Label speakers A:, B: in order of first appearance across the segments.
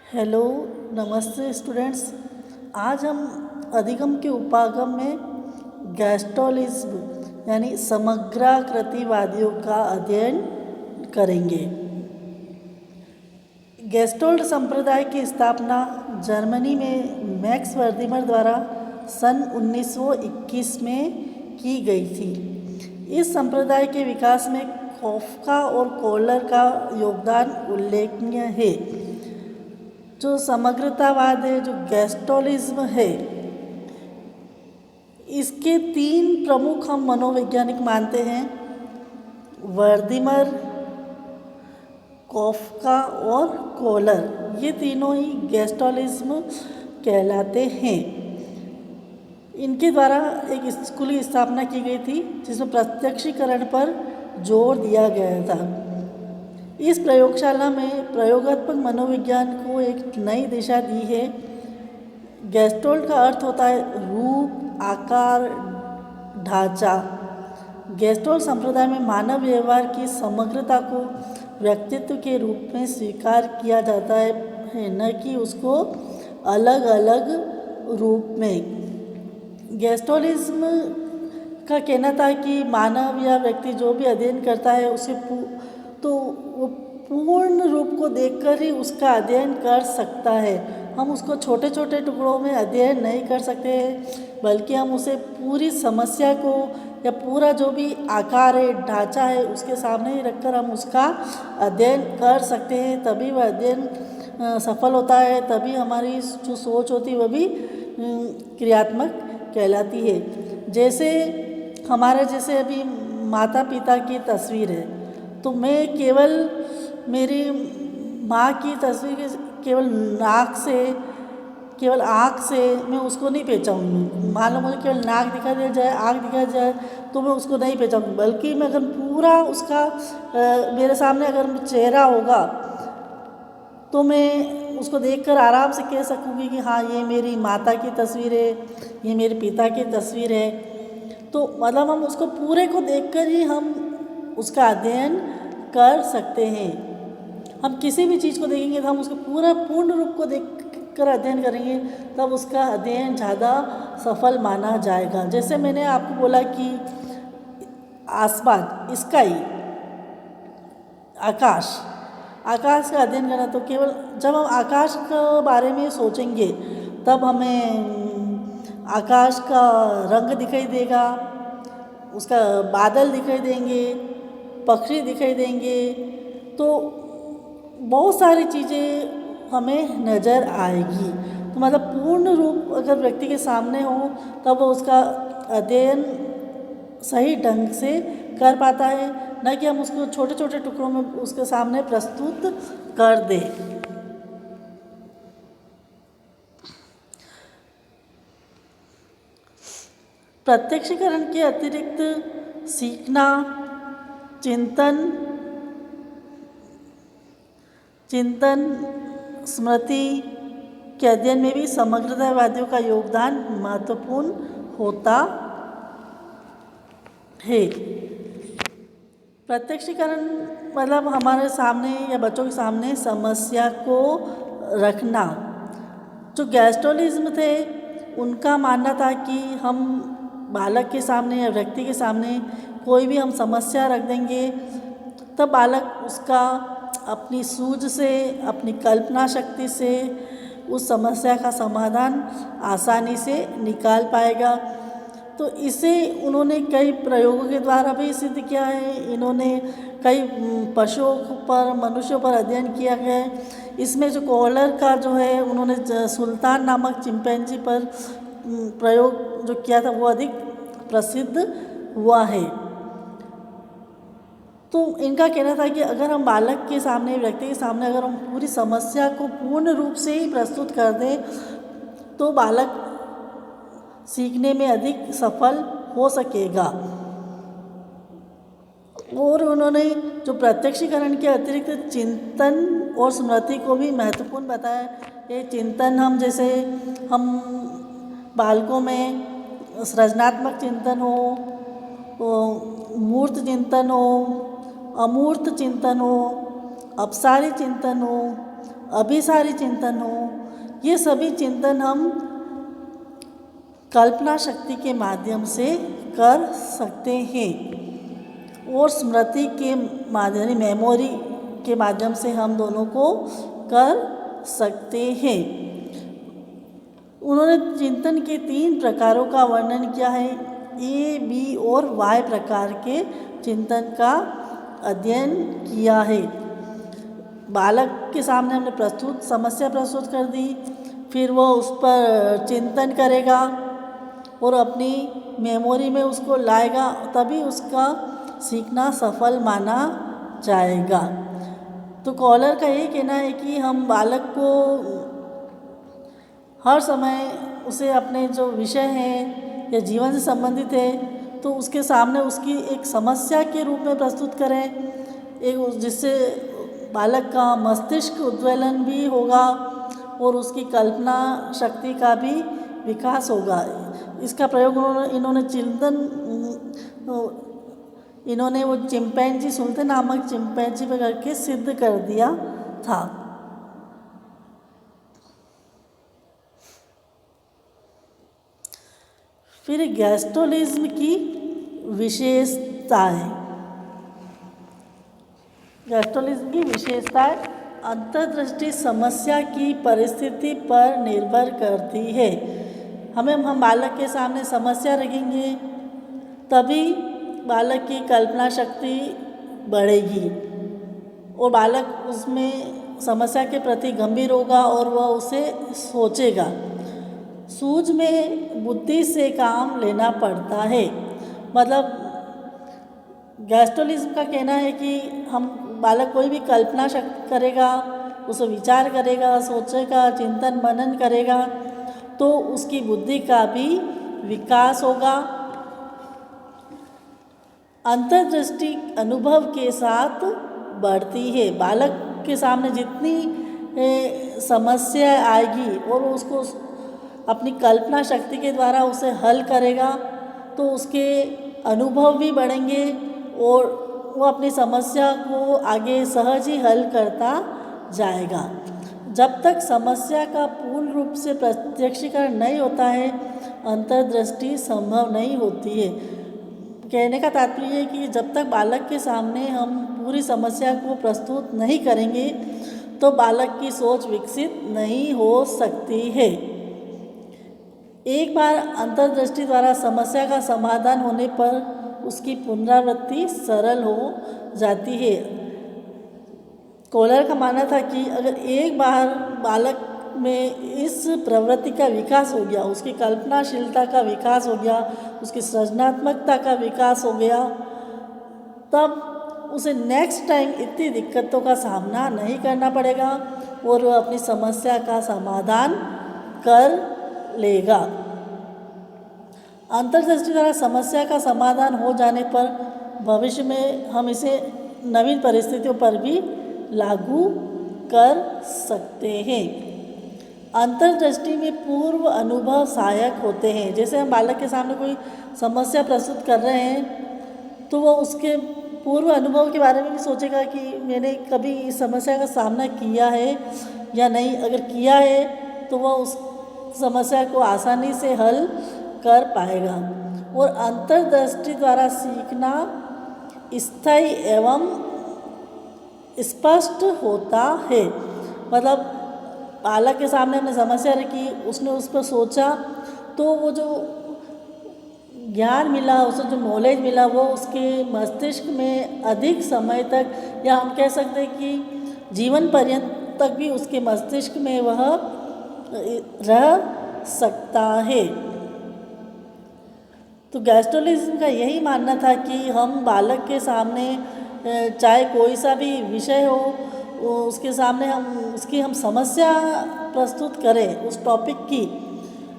A: Hello, नमस्ते students. आज हम अधिगम के उपागम में गैस्ट्रोलिज्म यानी समग्राकृतिवादियों का अध्ययन करेंगे। गेस्टोल्ड संप्रदाय की स्थापना जर्मनी में मैक्स वर्दिमर द्वारा सन 1921 में की गई थी। इस संप्रदाय के विकास में कॉफका और कोहलर का योगदान उल्लेखनीय है। जो समग्रतावाद है, जो गेस्टोलिज्म है, इसके तीन प्रमुख हम मनोवैज्ञानिक मानते हैं: वर्दिमर, कॉफका और कोहलर। ये तीनों ही गेस्टोलिज्म कहलाते हैं। इनके द्वारा एक स्कूल की स्थापना की गई थी जिसमें प्रत्यक्षीकरण पर जोर दिया गया था। इस प्रयोगशाला में प्रयोगात्मक मनोविज्ञान को एक नई दिशा दी है। गेस्टोल्ड का अर्थ होता है रूप, आकार, ढांचा। गेस्टोल्ड संप्रदाय में मानव व्यवहार की समग्रता को व्यक्तित्व के रूप में स्वीकार किया जाता है, न कि उसको अलग अलग रूप में। गेस्टोलिज्म का कहना था कि मानव या व्यक्ति जो भी अध्ययन करता है उसे तो वो पूर्ण रूप को देखकर ही उसका अध्ययन कर सकता है। हम उसको छोटे छोटे टुकड़ों में अध्ययन नहीं कर सकते हैं, बल्कि हम उसे पूरी समस्या को या पूरा जो भी आकार है, ढांचा है, उसके सामने ही रखकर हम उसका अध्ययन कर सकते हैं। तभी वह अध्ययन सफल होता है, तभी हमारी जो सोच होती है वह भी क्रियात्मक कहलाती है। जैसे हमारे जैसे अभी माता पिता की तस्वीर है, तो मैं केवल मेरी माँ की तस्वीर केवल नाक से, केवल आँख से मैं उसको नहीं पहचानूँगी। मान लो मुझे केवल नाक दिखा दिया जाए, आँख दिखा जाए, तो मैं उसको नहीं पहचानूँगी, बल्कि मैं अगर पूरा उसका मेरे सामने अगर चेहरा होगा तो मैं उसको देखकर आराम से कह सकूँगी कि हाँ, ये मेरी माता की तस्वीर है, ये मेरे पिता की तस्वीर है। तो मतलब हम उसको पूरे को देखकर ही हम उसका अध्ययन कर सकते हैं। हम किसी भी चीज़ को देखेंगे तो हम उसको पूर्ण रूप को देखकर अध्ययन करेंगे, तब उसका अध्ययन ज़्यादा सफल माना जाएगा। जैसे मैंने आपको बोला कि आसमान, स्काई, आकाश का अध्ययन करना, तो केवल जब हम आकाश के बारे में सोचेंगे तब हमें आकाश का रंग दिखाई देगा, उसका बादल दिखाई देंगे, पक्षी दिखाई देंगे, तो बहुत सारी चीज़ें हमें नज़र आएगी। तो मतलब पूर्ण रूप अगर व्यक्ति के सामने हो तब उसका अध्ययन सही ढंग से कर पाता है, न कि हम उसको छोटे छोटे टुकड़ों में उसके सामने प्रस्तुत कर दें। प्रत्यक्षीकरण के अतिरिक्त सीखना, चिंतन, स्मृति के अध्ययन में भी समग्रतावादियों का योगदान महत्वपूर्ण होता है। प्रत्यक्षीकरण मतलब हमारे सामने या बच्चों के सामने समस्या को रखना। जो गेस्टोलिज्म थे उनका मानना था कि हम बालक के सामने या व्यक्ति के सामने कोई भी हम समस्या रख देंगे, तब बालक उसका अपनी सूझ से, अपनी कल्पना शक्ति से उस समस्या का समाधान आसानी से निकाल पाएगा। तो इसे उन्होंने कई प्रयोगों के द्वारा भी सिद्ध किया है। इन्होंने कई पशुओं पर, मनुष्यों पर अध्ययन किया गया है। इसमें जो कोहलर का जो है, उन्होंने सुल्तान नामक चिंपैंजी पर प्रयोग जो किया था वो अधिक प्रसिद्ध हुआ है। तो इनका कहना था कि अगर हम बालक के सामने, व्यक्ति के सामने अगर हम पूरी समस्या को पूर्ण रूप से ही प्रस्तुत कर दें तो बालक सीखने में अधिक सफल हो सकेगा। और उन्होंने जो प्रत्यक्षीकरण के अतिरिक्त चिंतन और स्मृति को भी महत्वपूर्ण बताया। ये चिंतन हम जैसे हम बालकों में सृजनात्मक चिंतन हो, मूर्त चिंतन हो, अमूर्त चिंतन हो, अपसारी चिंतन हो, अभिसारी चिंतन हो, ये सभी चिंतन हम कल्पना शक्ति के माध्यम से कर सकते हैं और स्मृति के माध्यम मेमोरी के माध्यम से हम दोनों को कर सकते हैं। उन्होंने चिंतन के 3 प्रकारों का वर्णन किया है। ए, बी और वाई प्रकार के चिंतन का अध्ययन किया है। बालक के सामने हमने समस्या प्रस्तुत कर दी, फिर वो उस पर चिंतन करेगा और अपनी मेमोरी में उसको लाएगा, तभी उसका सीखना सफल माना जाएगा। तो कॉलर का ये कहना है कि हम बालक को हर समय उसे अपने जो विषय हैं या जीवन से संबंधित है तो उसके सामने उसकी एक समस्या के रूप में प्रस्तुत करें, जिससे बालक का मस्तिष्क उद्वेलन भी होगा और उसकी कल्पना शक्ति का भी विकास होगा। इसका प्रयोग इन्होंने वो चिंपैंजी सुनते नामक चिंपैंजी पर करके सिद्ध कर दिया था। फिर गैस्ट्रोलिज्म की विशेषताएं। गैस्ट्रोलिज्म की विशेषताएं अंतर्दृष्टि समस्या की परिस्थिति पर निर्भर करती है। हम बालक के सामने समस्या रखेंगे तभी बालक की कल्पना शक्ति बढ़ेगी और बालक उसमें समस्या के प्रति गंभीर होगा और वह उसे सोचेगा। सूझ में बुद्धि से काम लेना पड़ता है। मतलब गैस्ट्रोलिज्म का कहना है कि हम बालक कोई भी कल्पना करेगा, उसे विचार करेगा, सोचेगा, चिंतन मनन करेगा तो उसकी बुद्धि का भी विकास होगा। अंतर्दृष्टि अनुभव के साथ बढ़ती है। बालक के सामने जितनी समस्या आएगी और उसको अपनी कल्पना शक्ति के द्वारा उसे हल करेगा तो उसके अनुभव भी बढ़ेंगे और वो अपनी समस्या को आगे सहज ही हल करता जाएगा। जब तक समस्या का पूर्ण रूप से प्रत्यक्षीकरण नहीं होता है, अंतर्दृष्टि संभव नहीं होती है। कहने का तात्पर्य है कि जब तक बालक के सामने हम पूरी समस्या को प्रस्तुत नहीं करेंगे तो बालक की सोच विकसित नहीं हो सकती है। एक बार अंतर्दृष्टि द्वारा समस्या का समाधान होने पर उसकी पुनरावृत्ति सरल हो जाती है। कॉलर का मानना था कि अगर एक बार बालक में इस प्रवृत्ति का विकास हो गया, उसकी कल्पनाशीलता का विकास हो गया, उसकी सृजनात्मकता का विकास हो गया, तब उसे नेक्स्ट टाइम इतनी दिक्कतों का सामना नहीं करना पड़ेगा और वह अपनी समस्या का समाधान कर लेगा। अंतर्दृष्टि द्वारा समस्या का समाधान हो जाने पर भविष्य में हम इसे नवीन परिस्थितियों पर भी लागू कर सकते हैं। अंतर्दृष्टि में पूर्व अनुभव सहायक होते हैं। जैसे हम बालक के सामने कोई समस्या प्रस्तुत कर रहे हैं तो वो उसके पूर्व अनुभव के बारे में भी सोचेगा कि मैंने कभी इस समस्या का सामना किया है या नहीं। अगर किया है तो वह उस समस्या को आसानी से हल कर पाएगा। और अंतर्दृष्टि द्वारा सीखना स्थायी एवं स्पष्ट होता है। मतलब बालक के सामने हमने समस्या रखी, उसने उस पर सोचा तो वो जो ज्ञान मिला, उसे जो नॉलेज मिला वो उसके मस्तिष्क में अधिक समय तक, या हम कह सकते हैं कि जीवन पर्यंत तक भी उसके मस्तिष्क में वह रह सकता है। तो गैस्ट्रोलिज्म का यही मानना था कि हम बालक के सामने चाहे कोई सा भी विषय हो, उसके सामने हम समस्या प्रस्तुत करें उस टॉपिक की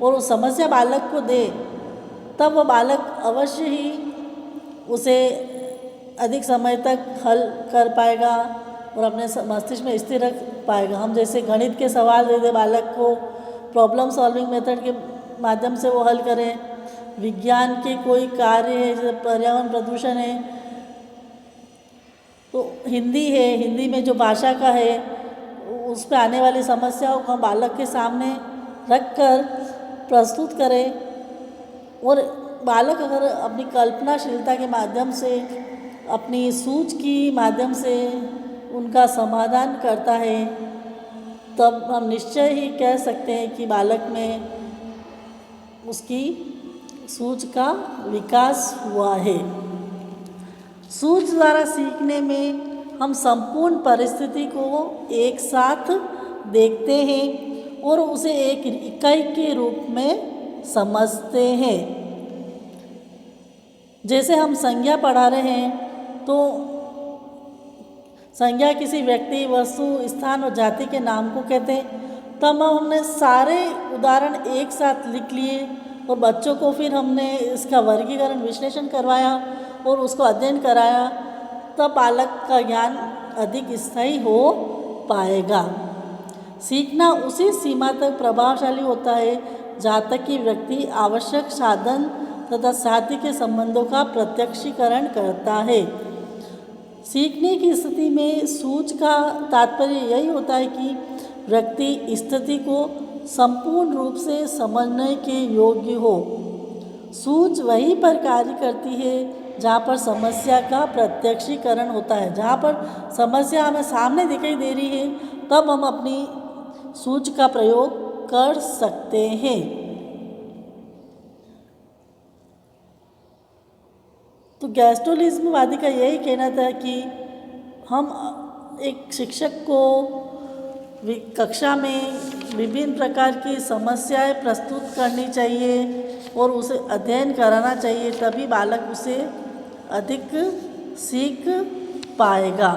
A: और उस समस्या बालक को दे, तब वह बालक अवश्य ही उसे अधिक समय तक हल कर पाएगा और अपने मस्तिष्क में स्थिर रख पाएगा। हम जैसे गणित के सवाल दे दें बालक को, प्रॉब्लम सॉल्विंग मेथड के माध्यम से वो हल करें, विज्ञान के कोई कार्य है जैसे पर्यावरण प्रदूषण है, तो हिंदी है, हिंदी में जो भाषा का है उस पे आने वाली समस्याओं को हम बालक के सामने रख कर प्रस्तुत करें और बालक अगर अपनी कल्पनाशीलता के माध्यम से, अपनी सूझ की माध्यम से उनका समाधान करता है, तब हम निश्चय ही कह सकते हैं कि बालक में उसकी सूझ का विकास हुआ है। सूझ द्वारा सीखने में हम संपूर्ण परिस्थिति को एक साथ देखते हैं और उसे एक इकाई के रूप में समझते हैं। जैसे हम संज्ञा पढ़ा रहे हैं तो संज्ञा किसी व्यक्ति, वस्तु, स्थान और जाति के नाम को कहते हैं। तब हमने सारे उदाहरण एक साथ लिख लिए और बच्चों को फिर हमने इसका वर्गीकरण, विश्लेषण करवाया और उसको अध्ययन कराया, तब बालक का ज्ञान अधिक स्थायी हो पाएगा। सीखना उसी सीमा तक प्रभावशाली होता है जहाँ तक कि व्यक्ति आवश्यक साधन तथा साथी के संबंधों का प्रत्यक्षीकरण करता है। सीखने की स्थिति में सूझ का तात्पर्य यही होता है कि व्यक्ति स्थिति को संपूर्ण रूप से समझने के योग्य हो। सूझ वहीं पर कार्य करती है जहाँ पर समस्या का प्रत्यक्षीकरण होता है। जहाँ पर समस्या हमें सामने दिखाई दे रही है, तब हम अपनी सूझ का प्रयोग कर सकते हैं। तो गेस्टोलिज्मवादी का यही कहना था कि हम एक शिक्षक को कक्षा में विभिन्न प्रकार की समस्याएं प्रस्तुत करनी चाहिए और उसे अध्ययन कराना चाहिए, तभी बालक उसे अधिक सीख पाएगा।